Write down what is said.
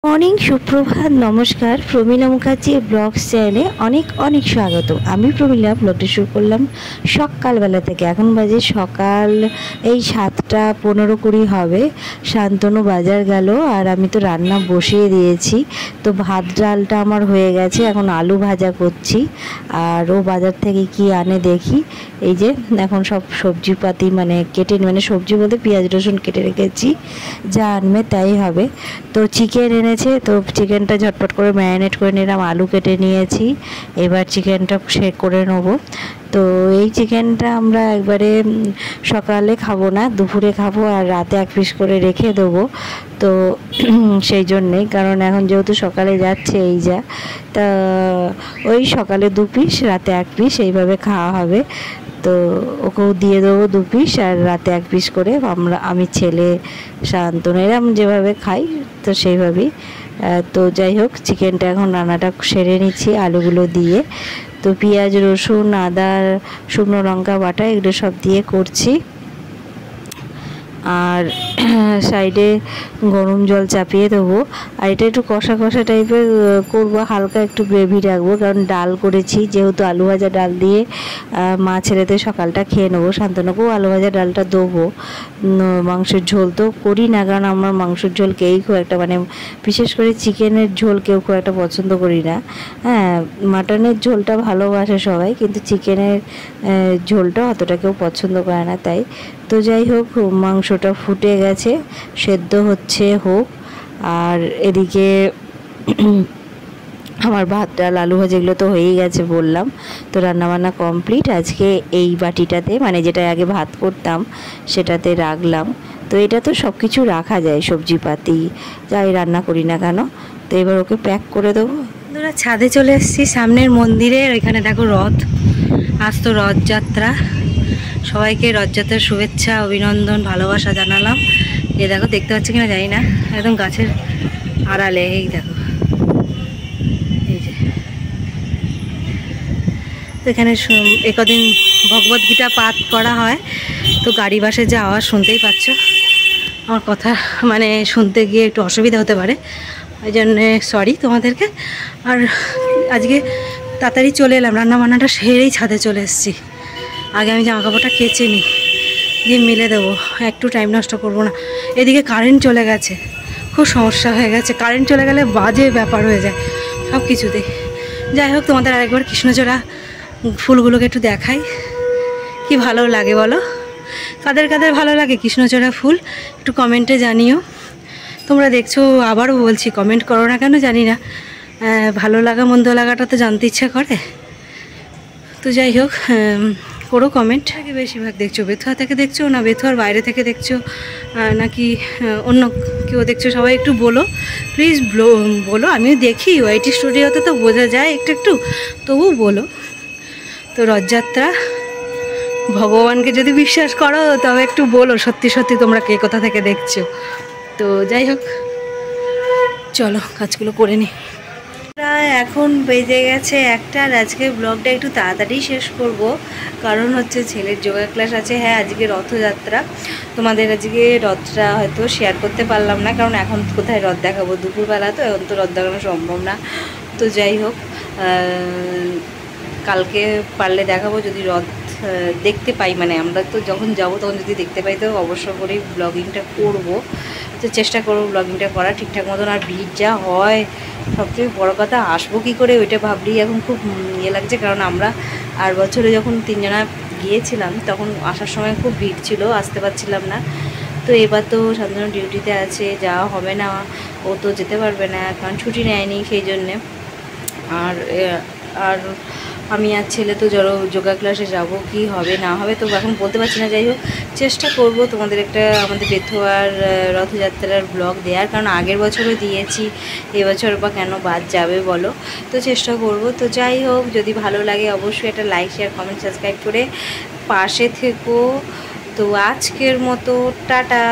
Morning সুপ্রভাত নমস্কার Pramila Mukherjee blogs চ্যানেলে অনেক অনেক স্বাগত। আমি প্রমীলা ব্লগটি শুরু করলাম সকালবেলা থেকে। এখন বাজে সকাল এই 7:15-20 হবে। শান্তনু বাজার গেল আর আমি তো রান্না বসিয়ে দিয়েছি। তো ভাত ডালটা আমার হয়ে গেছে, এখন আলু ভাজা করছি। আর ও বাজার থেকে কি আনে দেখি। এই যে এখন সব সবজিপাতি কেটে সবজি বলতে পেঁয়াজ রসুন কেটে রেখেছি, যা আনবে তাই হবে। তো চিকেন এনেছে, তো চিকেনটা ঝটপট করে ম্যারিনেট করে নিলাম, আলু কেটে নিয়েছি। এবার চিকেনটা শেক করে নেব। তো এই চিকেনটা আমরা একবারে সকালে খাবো না, দুপুরে খাবো আর রাতে এক পিস করে রেখে দেবো। তো সেই জন্যেই, কারণ এখন যেহেতু সকালে যাচ্ছে এই যা, তা ওই সকালে 2 পিস রাতে 1 পিস এইভাবে খাওয়া হবে। তো ওকেও দিয়ে দেবো 2 পিস আর রাতে 1 পিস করে। আমি ছেলে শান্তনু এরম যেভাবে খাই তো সেইভাবেই। তো যাই হোক, চিকেনটা এখন রান্নাটা সেরে নিচ্ছি আলুগুলো দিয়ে। তো পেঁয়াজ রসুন আদা শুকনো লঙ্কা বাটা এগুলো সব দিয়ে করছি। আর সাইডে গরম জল চাপিয়ে দেবো। আর এটা একটু কষা কষা টাইপের করবো, হালকা একটু গ্রেভি রাখবো, কারণ ডাল করেছি যেহেতু, আলু ভাজা ডাল দিয়ে মা ছেলেতে সকালটা খেয়ে নেবো। শান্তনুকেও আলু ভাজা ডালটা দেবো। মাংসের ঝোল তো করি না, কারণ আমার মাংসের ঝোল কেউই খুব একটা বিশেষ করে চিকেনের ঝোল কেউ খুব একটা পছন্দ করি না। হ্যাঁ, মাটনের ঝোলটা ভালোবাসে সবাই, কিন্তু চিকেনের ঝোলটা অতটা কেউ পছন্দ করে না। তাই তো যাই হোক, মাংসটা ফুটে গেছে, সেদ্ধ হচ্ছে হোক। আর এদিকে আমার ভাত ডাল আলু ভাজা এগুলো তো হয়েই গেছে বললাম। তো রান্নাবান্না কমপ্লিট। আজকে এই বাটিটাতে যেটা আগে ভাত করতাম সেটাতে রাখলাম। তো এটা তো সব কিছু রাখা যায়, সবজিপাতি যাই রান্না করি না কেন। তো এবার ওকে প্যাক করে দেবো। বন্ধুরা, ছাদে চলে এসেছি সামনের মন্দিরে। ওইখানে দেখো রথ, আজ তো রথযাত্রা। সবাইকে রথযাত্রার শুভেচ্ছা অভিনন্দন ভালোবাসা জানালাম। এ দেখো, দেখতে পাচ্ছি কিনা জানি না, একদম গাছের আড়ালে। এই দেখো, এই যে তো এখানে একদিন ভগবদ্গীতা পাঠ করা হয়। তো গাড়ি বাসে যে আওয়াজ শুনতেই পাচ্ছ, আমার কথা শুনতে গিয়ে একটু অসুবিধা হতে পারে, ওই জন্যে সরি তোমাদেরকে। আর আজকে তাড়াতাড়ি চলে এলাম, রান্নাবান্নাটা সেরেই ছাদে চলে এসেছি। আগে আমি জামা কাপড়টা কেচে নিই, দিয়ে মেলে দেবো, একটু টাইম নষ্ট করবো না। এদিকে কারেন্ট চলে গেছে, খুব সমস্যা হয়ে গেছে। কারেন্ট চলে গেলে বাজে ব্যাপার হয়ে যায় সব কিছুতেই। যাই হোক, তোমাদের আরেকবার কৃষ্ণচূড়া ফুলগুলোকে একটু দেখাই, কি ভালো লাগে বলো। কাদের কাদের ভালো লাগে কৃষ্ণচূড়া ফুল একটু কমেন্টে জানিও। তোমরা দেখছো, আবারও বলছি, কমেন্ট করো না কেন জানি না, ভালো লাগা মন্দ লাগাটা তো জানতে ইচ্ছা করে। তো যাই হোক, করো কমেন্ট। আগে বেশিরভাগ দেখছো বেথুয়া থেকে দেখছো, না বেথুয়ার বাইরে থেকে দেখছো, নাকি অন্য কেউ দেখছো, সবাই একটু বলো প্লিজ, বলো। আমিও দেখি ওয়াইটি স্টুডিওতে, তো বোঝা যায় একটু একটু, তবু বলো। তো রথযাত্রা, ভগবানকে যদি বিশ্বাস করো তবে একটু বলো সত্যি সত্যি তোমরা কে কোথা থেকে দেখছো। তো যাই হোক, চলো কাজগুলো করে নিই। এখন বেজে গেছে 1টা। আর আজকে ব্লগটা একটু তাড়াতাড়ি শেষ করব, কারণ হচ্ছে ছেলের যোগা ক্লাস আছে। হ্যাঁ, আজকে রথযাত্রা। তোমাদের আজকে রথটা হয়তো শেয়ার করতে পারলাম না, কারণ এখন কোথায় রথ দেখাবো, দুপুরবেলা তো, এখন তো রথ দেখানো সম্ভব না। তো যাই হোক, কালকে পারলে দেখাবো, যদি রথ দেখতে পাই, আমরা তো যখন যাব তখন যদি দেখতে পাই তো অবশ্য করেই ব্লগিংটা করব। তো চেষ্টা করবো ব্লগিংটা করা ঠিকঠাক মতন। আর ভিড় যা হয়, সবথেকে বড় কথা আসবো কী করে ওইটা ভাবলেই এখন খুব লাগছে, কারণ আমরা আর বছরে যখন 3 জনা গিয়েছিলাম তখন আসার সময় খুব ভিড় ছিল, আসতে পারছিলাম না। তো এবার তো শান্তনু ডিউটিতে আছে, যাওয়া হবে না, ও তো যেতে পারবে না কারণ ছুটি নেয়নি সেই জন্যে। আর আর আমি আর ছেলে তো যোগা ক্লাসে যাব, কি হবে না হবে তো এখন বলতে পারছি না। যাই হোক, চেষ্টা করব তোমাদের একটা আমাদের বেথুয়ার রথযাত্রার ব্লগ দেওয়ার, কারণ আগের বছরও দিয়েছি, এবছর বা কেন বাদ যাবে বলো। তো চেষ্টা করব। তো যাই হোক, যদি ভালো লাগে অবশ্যই একটা লাইক শেয়ার কমেন্ট সাবস্ক্রাইব করে পাশে থেকো। তো আজকের মতো টাটা।